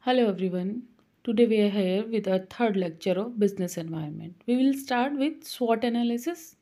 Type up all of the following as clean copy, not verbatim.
Hello everyone. Today we are here with our third lecture of business environment. We will start with SWOT analysis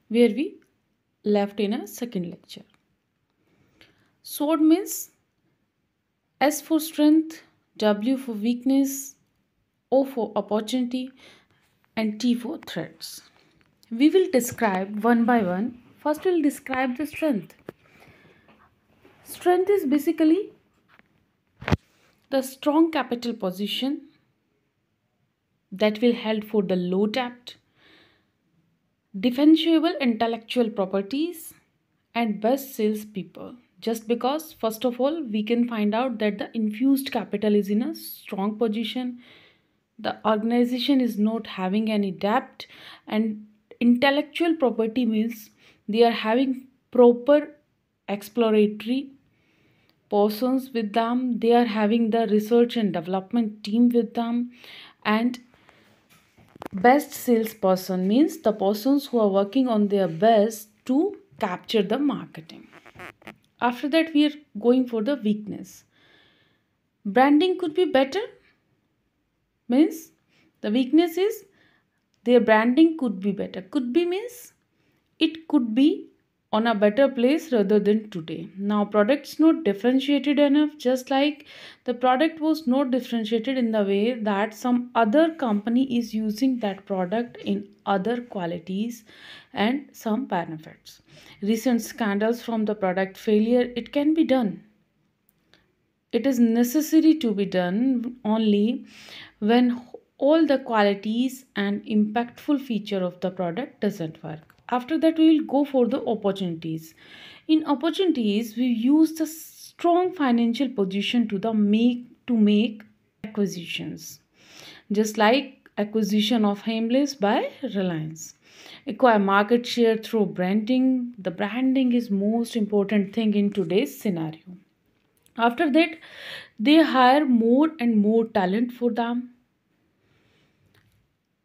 where we left in a second lecture. SWOT means S for strength, W for weakness, O for opportunity and T for threats. We will describe one by one. First we'll describe the strength. Strength is basically the strong capital position that will help for the low debt, defensible intellectual properties, and best salespeople. Just because, first of all, we can find out that the infused capital is in a strong position, the organization is not having any debt, and intellectual property means they are having proper exploratory persons with them, they are having the research and development team with them, and best salesperson means the persons who are working on their best to capture the marketing. After that, we are going for the weakness. Branding could be better, means the weakness is their branding could be better. Could be means it could be on a better place rather than today. Now, products not differentiated enough, just like the product was not differentiated in the way that some other company is using that product in other qualities and some benefits. Recent scandals from the product failure, it can be done. It is necessary to be done only when all the qualities and impactful feature of the product doesn't work. After that, we will go for the opportunities. In opportunities, we use the strong financial position to make acquisitions, just like acquisition of Hameless by Reliance. Acquire market share through branding. The branding is most important thing in today's scenario. After that, they hire more and more talent for them.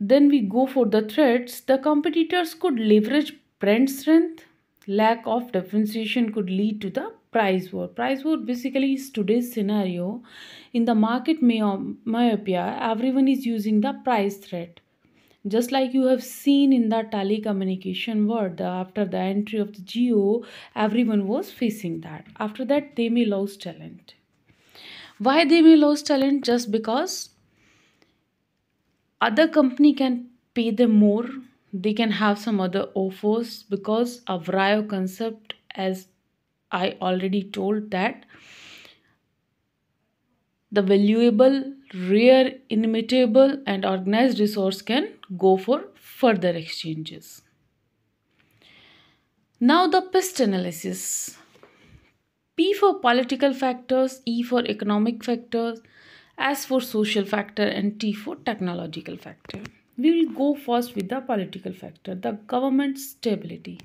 Then we go for the threats. The competitors could leverage brand strength. Lack of differentiation could lead to the price war. Price war basically is today's scenario. In the market myopia, everyone is using the price threat. Just like you have seen in the telecommunication world, after the entry of the Geo, everyone was facing that. After that, they may lose talent. Why they may lose talent? Just because other company can pay them more, they can have some other offers because of Vario concept, as I already told that the valuable, rare, inimitable, and organized resource can go for further exchanges. Now, the PEST analysis. P for political factors, E for economic factors, S for social factor, and T for technological factor. We will go first with the political factor, the government stability.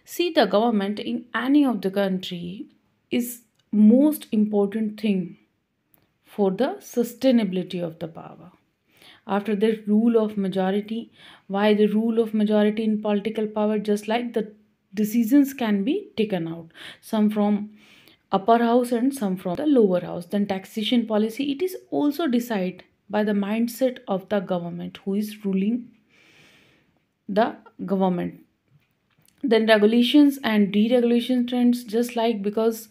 See, the government in any of the country is most important thing for the sustainability of the power. After the rule of majority, why the rule of majority in political power? Just like the decisions can be taken out, some from upper house and some from the lower house. Then taxation policy, it is also decided by the mindset of the government who is ruling the government. Then regulations and deregulation trends, just like because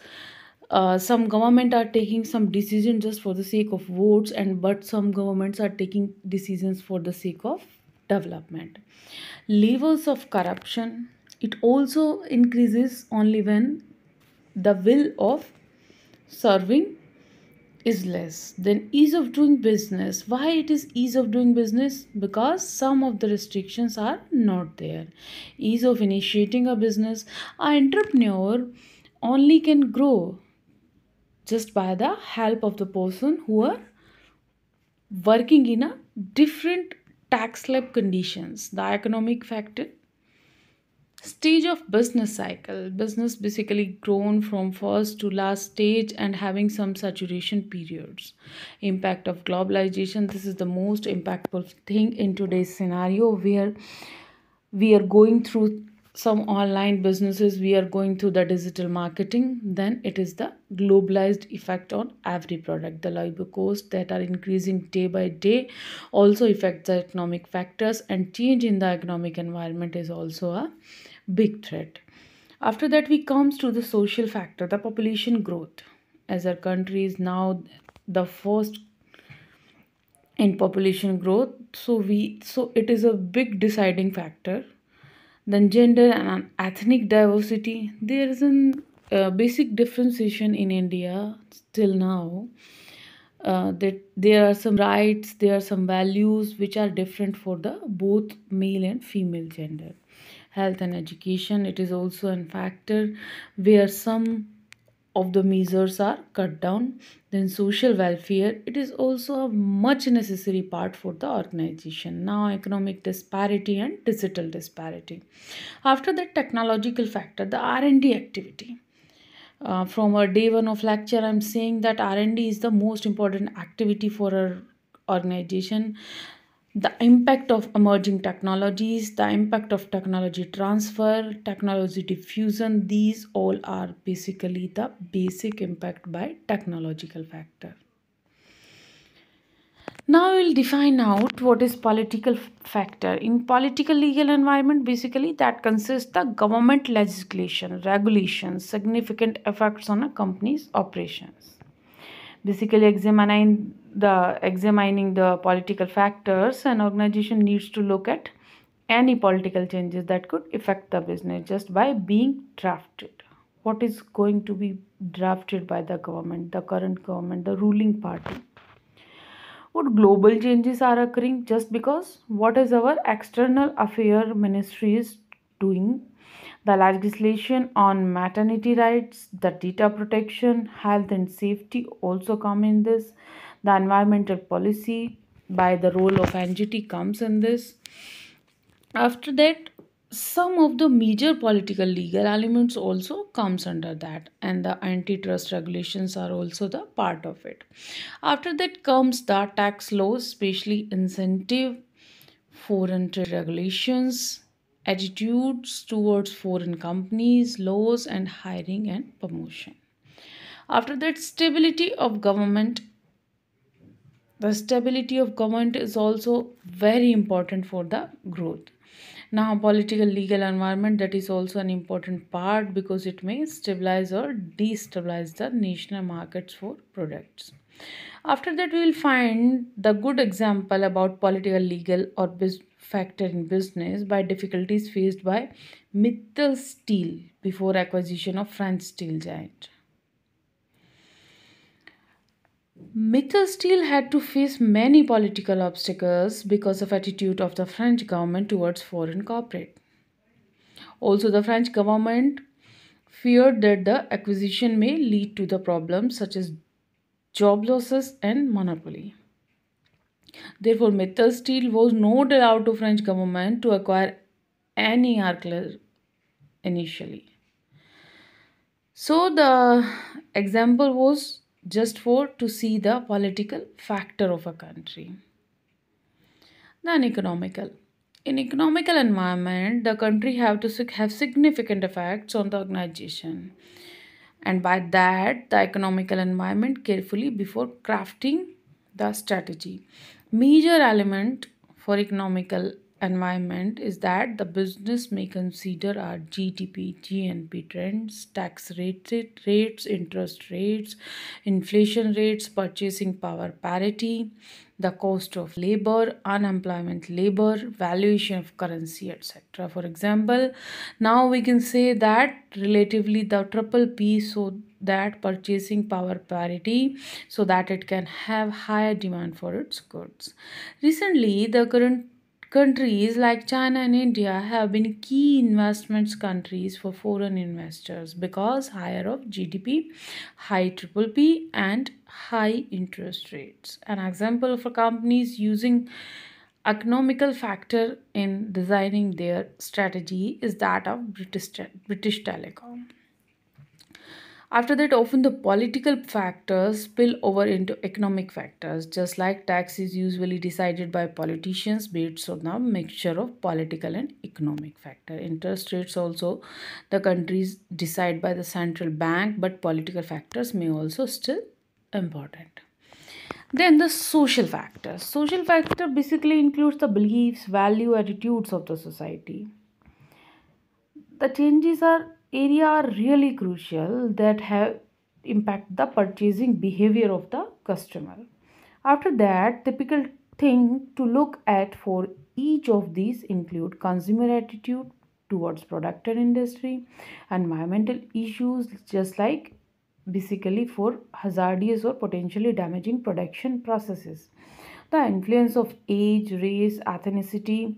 some government are taking some decision just for the sake of votes, and but some governments are taking decisions for the sake of development. Levels of corruption, it also increases only when the will of serving is less. Then ease of doing business. Why it is ease of doing business? Because some of the restrictions are not there. Ease of initiating a business. An entrepreneur only can grow just by the help of the person who are working in a different tax slab conditions. The economic factor. Stage of business cycle. Business basically grown from first to last stage and having some saturation periods. Impact of globalization. This is the most impactful thing in today's scenario where we are going through some online businesses we are going through the digital marketing, then it is the globalized effect on every product. The labor costs that are increasing day by day also affect the economic factors, and change in the economic environment is also a big threat. After that, we comes to the social factor, the population growth. As our country is now the first in population growth, so it is a big deciding factor. Then gender and ethnic diversity, there is an basic differentiation in India still now, that there are some rights, there are some values which are different for the both male and female gender. Health and education, it is also a factor where some of the measures are cut down. Then social welfare, it is also a much necessary part for the organization. Now economic disparity and digital disparity. After that, technological factor, the R&D activity. From our day one of lecture, I'm saying that R&D is the most important activity for our organization. The impact of emerging technologies, the impact of technology transfer, technology diffusion, these all are basically the basic impact by technological factor. Now we'll define out what is political factor. In political legal environment, basically that consists the government legislation, regulations, significant effects on a company's operations. Basically examining the political factors, an organization needs to look at any political changes that could affect the business just by being drafted. What is going to be drafted by the government, the current government, the ruling party? What global changes are occurring just because what is our external affair ministry is doing? The legislation on maternity rights, the data protection, health and safety also come in this. The environmental policy by the role of NGT comes in this. After that, some of the major political legal elements also comes under that, and the antitrust regulations are also the part of it. After that comes the tax laws, especially incentive, foreign trade regulations, attitudes towards foreign companies, laws, and hiring and promotion. After that, stability of government. The stability of government is also very important for the growth. Now, political legal environment, that is also an important part because it may stabilize or destabilize the national markets for products. After that, we will find the good example about political legal or factor in business by difficulties faced by Mittal Steel before acquisition of French steel giant. Mittal Steel had to face many political obstacles because of attitude of the French government towards foreign corporate. Also, the French government feared that the acquisition may lead to the problems such as job losses and monopoly. Therefore, Mittal Steel was not allowed to French government to acquire any arcler initially. So the example was just for to see the political factor of a country. Then economical. In economical environment, the country have to have significant effects on the organization. And by that, the economical environment carefully before crafting the strategy. Major element for economical environment is that the business may consider our GDP, GNP trends, rates, interest rates, inflation rates, purchasing power parity, the cost of labor, unemployment labor, valuation of currency, etc. For example, now we can say that relatively the triple P, so that purchasing power parity, so that it can have higher demand for its goods. Recently, the current countries like China and India have been key investments countries for foreign investors because higher of GDP, high triple P and high interest rates. An example for companies using economical factor in designing their strategy is that of British Telecom. After that, often the political factors spill over into economic factors, just like tax is usually decided by politicians based on a mixture of political and economic factor. Interest rates also the countries decide by the central bank, but political factors may also still important. Then the social factors. Social factor basically includes the beliefs, value, attitudes of the society. The changes are area are really crucial that have impact the purchasing behavior of the customer. After that, typical thing to look at for each of these include consumer attitude towards product and industry, environmental issues, just like basically for hazardous or potentially damaging production processes, the influence of age, race, ethnicity,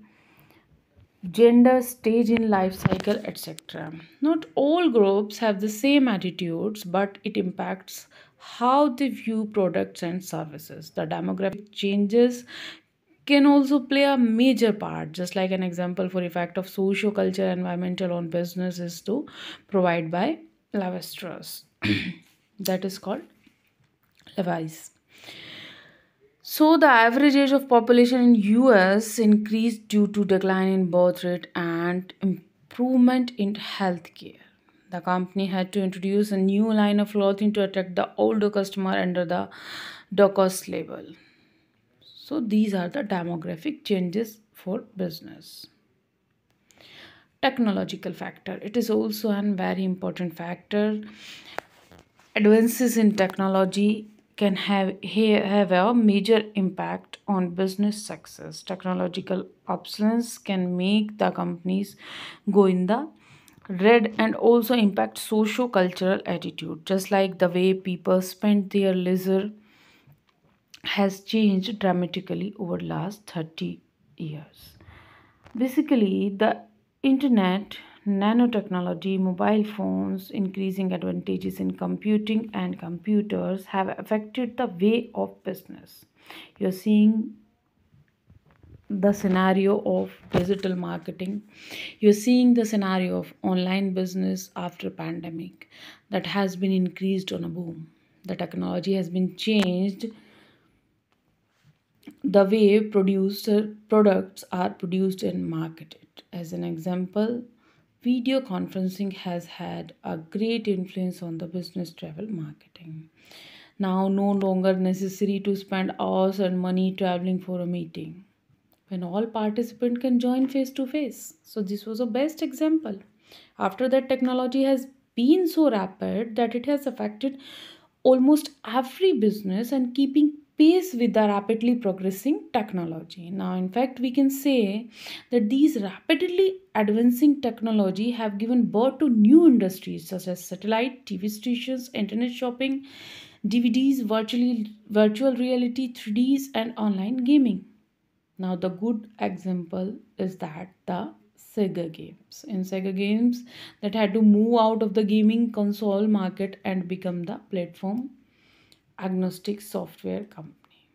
gender, stage in life cycle, etc. Not all groups have the same attitudes, but it impacts how they view products and services. The demographic changes can also play a major part. Just like an example for effect of socio culture environmental on business is to provide by Levi-Strauss. That is called Levi's. So the average age of population in US increased due to decline in birth rate and improvement in healthcare. The company had to introduce a new line of clothing to attract the older customer under the DOCOS label. So these are the demographic changes for business. Technological factor. It is also a very important factor. Advances in technology can have a major impact on business success. Technological obsolescence can make the companies go in the red and also impact socio-cultural attitude, just like the way people spend their leisure has changed dramatically over last 30 years. Basically, the internet, nanotechnology, mobile phones, increasing advantages in computing and computers have affected the way of business. You're seeing the scenario of digital marketing. You're seeing the scenario of online business after pandemic that has been increased on a boom. The technology has been changed the way producer products are produced and marketed. As an example, video conferencing has had a great influence on the business travel marketing. Now no longer necessary to spend hours and money traveling for a meeting when all participants can join face to face. So this was a best example. After that, technology has been so rapid that it has affected almost every business and keeping pace with the rapidly progressing technology. Now, in fact, we can say that these rapidly advancing technology have given birth to new industries such as satellite, TV stations, internet shopping, DVDs, virtual reality, 3Ds, and online gaming. Now, the good example is that the Sega games. In Sega games that had to move out of the gaming console market and become the platform agnostic software company.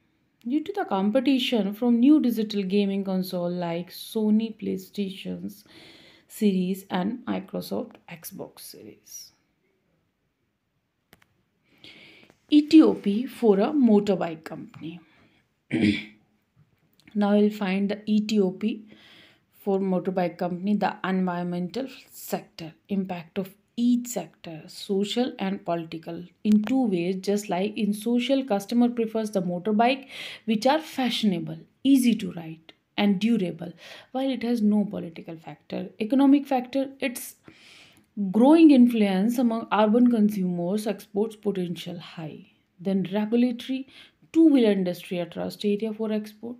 Due to the competition from new digital gaming console like Sony PlayStation's series and Microsoft Xbox series. ETOP for a motorbike company. Now you'll find the ETOP for motorbike company, the environmental sector, impact of each sector, social and political, in two ways. Just like in social, customer prefers the motorbike which are fashionable, easy to ride and durable, while it has no political factor. Economic factor, its growing influence among urban consumers, exports potential high. Then regulatory, two-wheeler industry a trust area for export.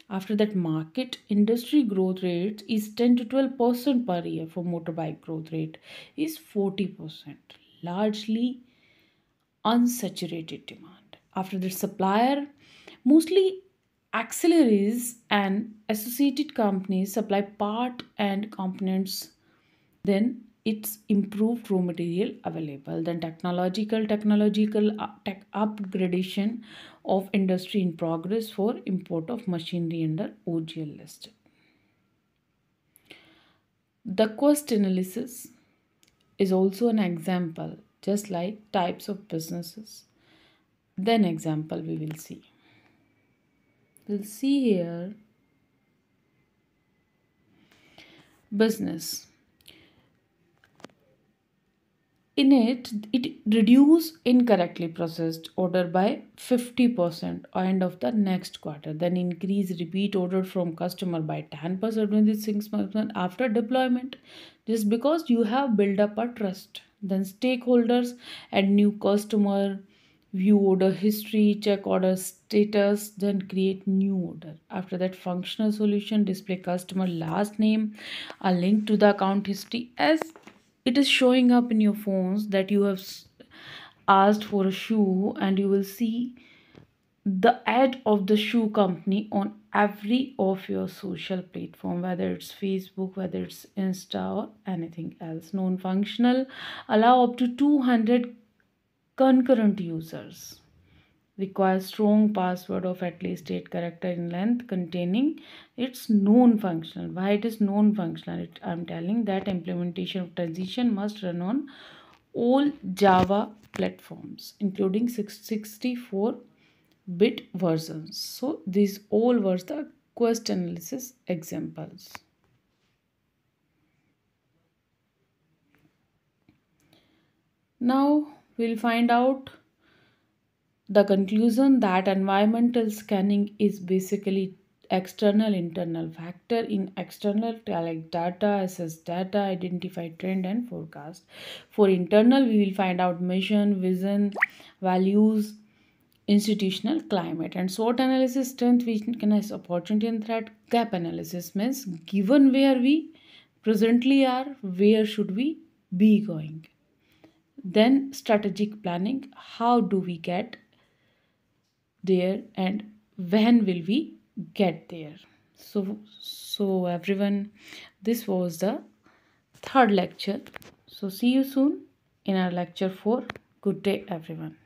After that, market industry growth rate is 10 to 12% per year. For motorbike growth rate is 40%, largely unsaturated demand. After the supplier, mostly auxiliaries and associated companies supply part and components. Then it's improved raw material available. Then technological tech upgradation of industry in progress for import of machinery under OGL list. The cost analysis is also an example just like types of businesses. Then example we will see. We'll see here business. In it reduce incorrectly processed order by 50% end of the next quarter. Then increase repeat order from customer by 10% within 6 months after deployment, just because you have built up a trust. Then stakeholders and new customer, view order history, check order status, then create new order. After that, functional solution display customer last name, a link to the account history, as it is showing up in your phones that you have asked for a shoe, and you will see the ad of the shoe company on every of your social platform, whether it's Facebook, whether it's Insta, or anything else. Non-functional allow up to 200 concurrent users, require strong password of at least 8 character in length containing. It's non-functional. Why it is non-functional? I'm telling that implementation of transition must run on all Java platforms including 64-bit versions. So these all were the quest analysis examples. Now we'll find out the conclusion that environmental scanning is basically external internal factor. In external, collect data, assess data, identify trend and forecast. For internal, we will find out mission, vision, values, institutional climate. And SWOT analysis, strength, weakness, opportunity and threat. Gap analysis means given where we presently are, where should we be going. Then strategic planning, how do we get there and when will we get there. So everyone, this was the third lecture. So see you soon in our lecture 4. Good day everyone.